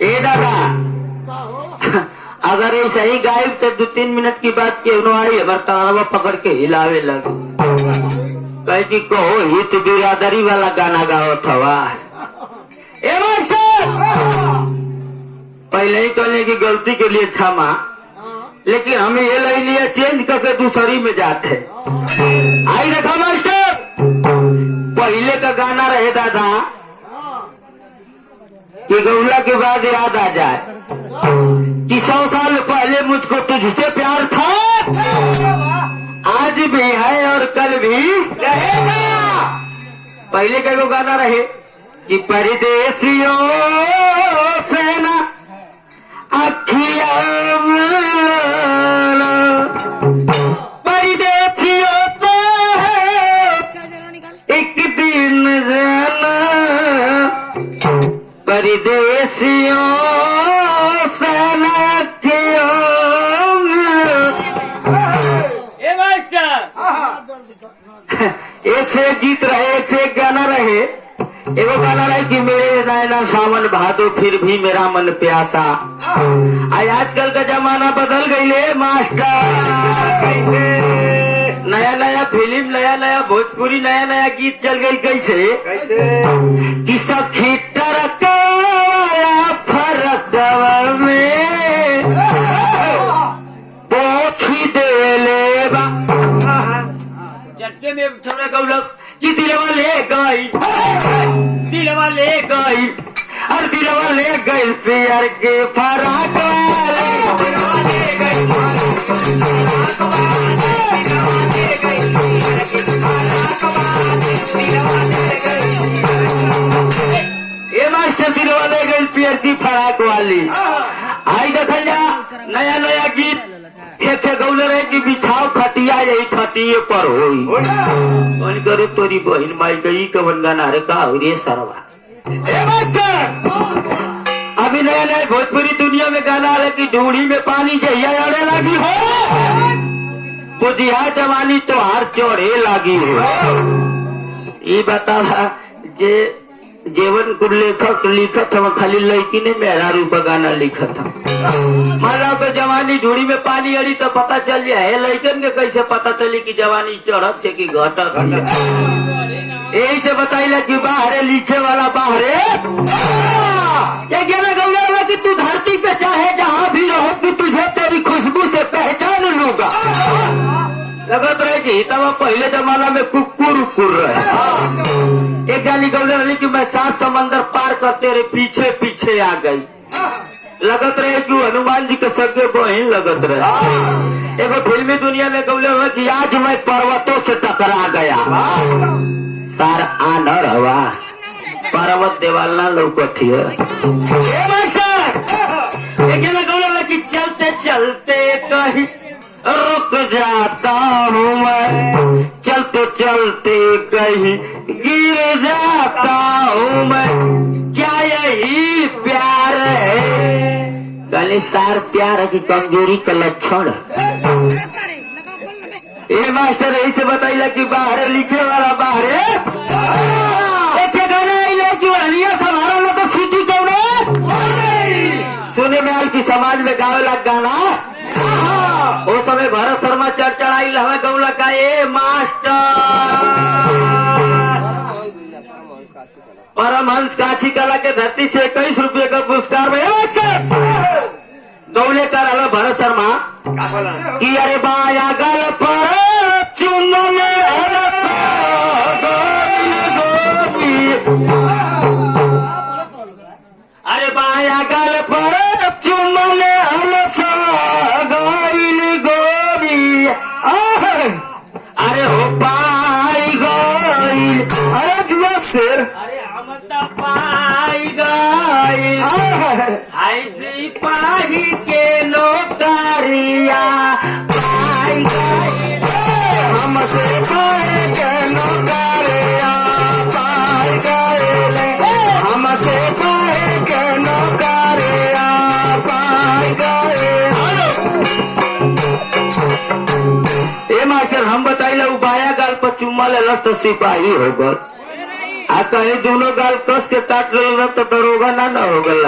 ए दादा अगर ये सही गायब तो 2-3 मिनट की बात क्यों आई हमारे तारवा पकड़ के हिलावे लगे कह की कहो हित बिरादरी वाला गाना गाओ थवा ए मास्टर पहले ही कहने की गलती के लिए क्षमा लेकिन हमें ये लाइन लिया चेंज करके दूसरी में जाते आई रखा मास्टर पहले का गाना रहे दादा कि गौला के बाद याद आ जाए कि 100 साल पहले मुझको तुझसे प्यार था आज भी है और कल भी रहेगा। पहले का वो गाना रहे कि परदेसियों से ना अखियां परदेसियों तो एक दिन जाना परदेसियों से ना एक से एक गीत रहे एक से एक गाना रहे एगो गाना रहे कि मेरे नैना सावन भादो फिर भी मेरा मन प्यासा। आजकल का जमाना बदल गई मास्टर नया नया फिल्म नया नया भोजपुरी नया नया गीत चल गई कैसे कि सखी तरक फरक में पोछी दे ले झटके में छोड़ा गौलक कि दिलवा ले गई और दिलवा ले गई प्यार के फराक ये मास्टर दिलवा ले गई प्यार की फराक वाली। आई देखा जा नया नया गीत ऐसे गौले रहे कि बिछाओ खटिया यही खटिए पर होई करे तोरी बहन माई गई कवन गाना रे का हो रे सरवा। अभी नया नया भोजपुरी दुनिया में गाना रहे कि ढूंढी में पानी जहिया अड़े लगी हो बुझिया जवानी तो हार चोड़े लगी हो। ये बता जे जेवन को लिखत हम खाली लड़की ने मेरा रूप गाना लिखा था माना तो जवानी ढूंढी में पानी अड़ी तो पता चल जाए लड़कन के कैसे पता चली कि जवानी चढ़त है कि घटत यही से बताइला कि बाहरे लिखे वाला बाहरे गौरव कि तू धरती पे चाहे जहाँ भी रहो कि तुझे तेरी खुशबू से पहचान लूंगा। लगत रहे कि तब पहले जमाना में कुकुर रहे एक जानी गौले कि मैं 7 समंदर पार करते रहे पीछे पीछे आ गई। लगत रहे कि हनुमान जी के सगे बहन लगत रहे। एगो फिल्मी दुनिया में गौले हुआ कि आज मैं पर्वतों से टकरा गया सार आनर हवा पर्वत देवाल ना लौकती है गौले कि चलते चलते कहीं रुक जाता हूँ मैं चलते चलते कहीं गिर जाता हूँ मैं क्या यही प्यार है गले सार प्यार की कमजोरी का लक्षण ये मास्टर यही से बताइला कि बाहर लिखे वाला बाहर संभारा तो सीटी कौन सुने में आल की समाज में गावे लग गाना वो समय भरत शर्मा चढ़ाई हमें गौला का ये मास्टर परमहंस काशी कला के धरती से 21 रुपये का पुरस्कार में गौले का रहा भरत शर्मा कि अरे बाया गल पर अरे बाया गल पर चुमले अरे हो पाई गई अरे जुआ शेर अरे हम तो पाई गई ऐसी पाही के नौकरिया पाई गई हमसे पाए के नौकरिया पाई गई हमसे पाए के नौकरिया पाई गई। मास्टर हम बताइला बाया गाल पर चुम्मा ले तो सिपाही हो गल आ कहीं दोनों गाल कस के काट ले तो दरोगा ना हो गल।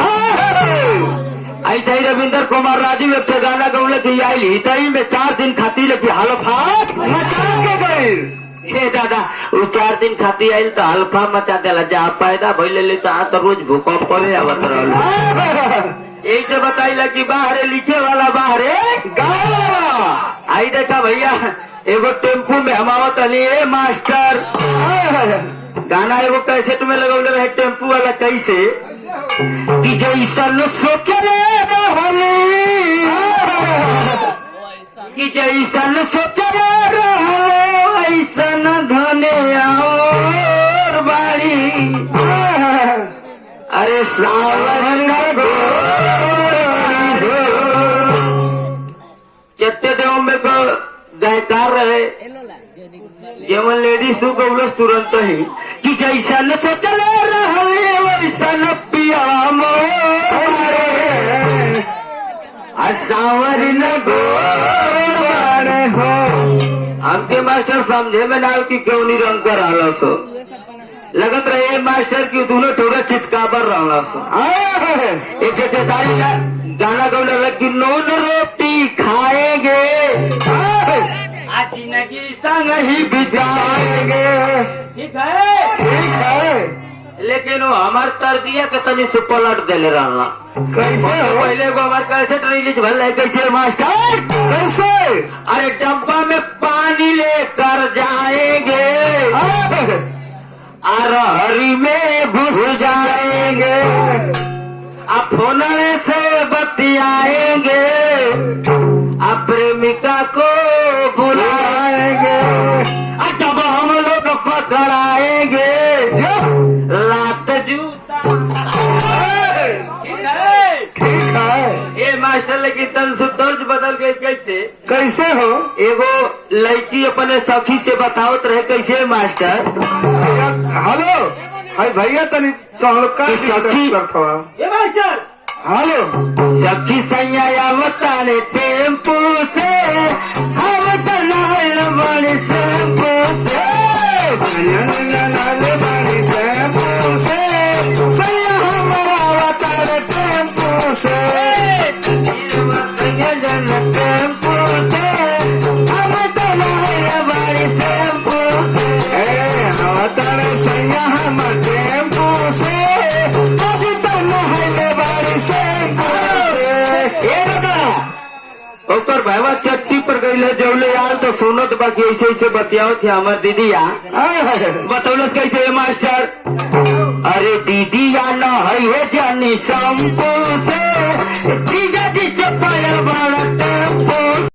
ऐसे ही रविंदर कुमार राजू एक गाना गौले की आई तई में 4 दिन खाती लेकिन हलफात मचा के गए। हे दादा वो 4 दिन खाती आयल तो हल्फा मचा देला जा पैदा भइले तो रोज भूकंप पड़े आवत रहल। यही से बताइला कि बाहरे लिखे वाला बाहरे गाँव। आई देखा भैया एगो टेम्पू में हम आवत ए मास्टर गाना एगो कैसेट में लगौले रहे टेम्पू वाला कैसे कि जैसन सोचले रहले कि जैसन सोचले रहले ऐसन धने और बाड़ी। अरे सावन चट्टे देव में गायकार रहे जेवन लेडीज गौलस तुरंत ही कि जैसन सोचले रहले वैसन पिया मोरे सावर न गोरे हो। हमके मास्टर समझे में ना कि क्यों नहीं रंग कर रहा सो लगत रहे मास्टर की दोनों ठोड़ा चितकाबर रहा सो। एक सारी गाना गौले रहे कि नून रोटी खाएंगे आज जिंदगी संग ही बिताएंगे। ठीक है लेकिन वो हमार तर्जिया के तनी से पलट देले रहना। कैसे पहले वो हमार कैसे रिलीज भल है कैसे मास्टर कैसे अरे डब्बा में पानी लेकर जाएंगे और हरी में घुस जाएंगे आप फोन से बतियाएंगे आप प्रेमिका को बुलाएंगे जब हम लोग पकड़ाएंगे लात जूता। ठीक है ये मास्टर लेकिन तन से तर्ज बदल गई कैसे हो। एगो लड़की अपने सखी से बतावत रहे कैसे मास्टर हेलो हाय भैया तनी सखी मास्टर हेलो सखी सैया ने टेम्पू से हम बड़ी टेम्पू से बड़ी शैम्पू से सैया हमारा अवतार टेम्पू से टेम्पू से हम बड़ी टेम्पू अवतार सैया हम टेम्पू से ओकर भाईवा चट्टी पर गई जौले यार तो सुनत बाकी ऐसे ऐसे बतियाओ थे हमार दीदी या बतौलस कैसे मास्टर अरे दीदी या न है जानी शैम्पू से